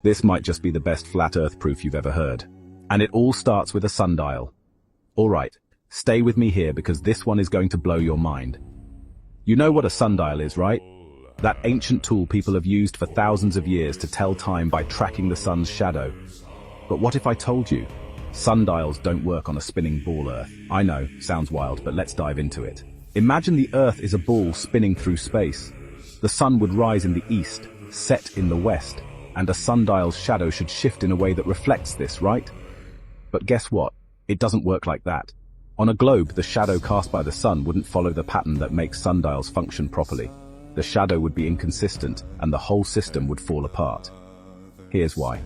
This might just be the best flat earth proof you've ever heard. And it all starts with a sundial. Alright, stay with me here because this one is going to blow your mind. You know what a sundial is, right? That ancient tool people have used for thousands of years to tell time by tracking the sun's shadow. But what if I told you? Sundials don't work on a spinning ball Earth. I know, sounds wild, but let's dive into it. Imagine the Earth is a ball spinning through space. The sun would rise in the east, set in the west, and a sundial's shadow should shift in a way that reflects this, right? But guess what? It doesn't work like that. On a globe, the shadow cast by the sun wouldn't follow the pattern that makes sundials function properly. The shadow would be inconsistent, and the whole system would fall apart. Here's why.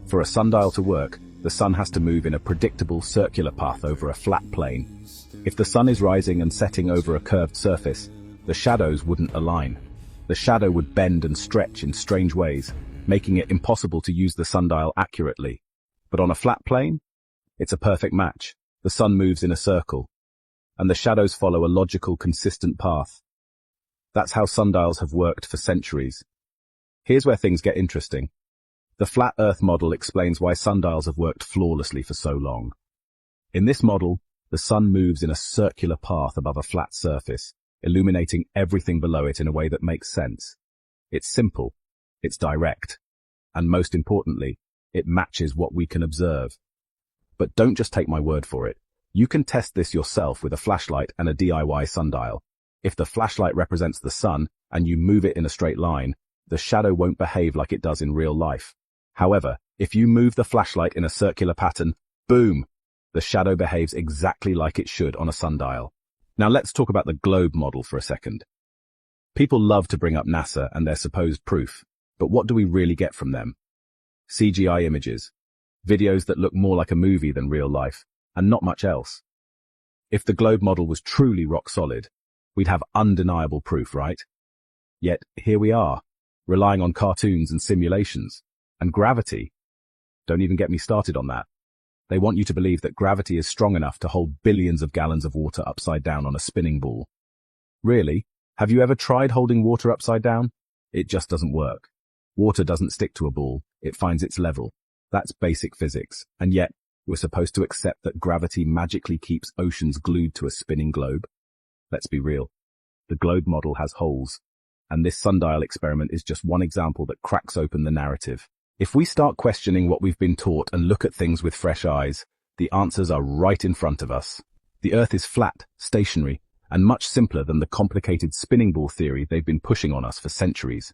For a sundial to work, the sun has to move in a predictable circular path over a flat plane. If the sun is rising and setting over a curved surface, the shadows wouldn't align. The shadow would bend and stretch in strange ways, making it impossible to use the sundial accurately. But on a flat plane, it's a perfect match. The sun moves in a circle, and the shadows follow a logical, consistent path. That's how sundials have worked for centuries. Here's where things get interesting. The flat Earth model explains why sundials have worked flawlessly for so long. In this model, the sun moves in a circular path above a flat surface, illuminating everything below it in a way that makes sense. It's simple, it's direct, and most importantly, it matches what we can observe. But don't just take my word for it. You can test this yourself with a flashlight and a DIY sundial. If the flashlight represents the sun and you move it in a straight line, the shadow won't behave like it does in real life. However, if you move the flashlight in a circular pattern, boom, the shadow behaves exactly like it should on a sundial. Now let's talk about the globe model for a second. People love to bring up NASA and their supposed proof, but what do we really get from them? CGI images, videos that look more like a movie than real life, and not much else. If the globe model was truly rock solid, we'd have undeniable proof, right? Yet here we are, relying on cartoons and simulations. And gravity. Don't even get me started on that. They want you to believe that gravity is strong enough to hold billions of gallons of water upside down on a spinning ball. Really? Have you ever tried holding water upside down? It just doesn't work. Water doesn't stick to a ball, it finds its level. That's basic physics, and yet we're supposed to accept that gravity magically keeps oceans glued to a spinning globe? Let's be real. The globe model has holes, and this sundial experiment is just one example that cracks open the narrative. If we start questioning what we've been taught and look at things with fresh eyes, the answers are right in front of us. The Earth is flat, stationary, and much simpler than the complicated spinning ball theory they've been pushing on us for centuries.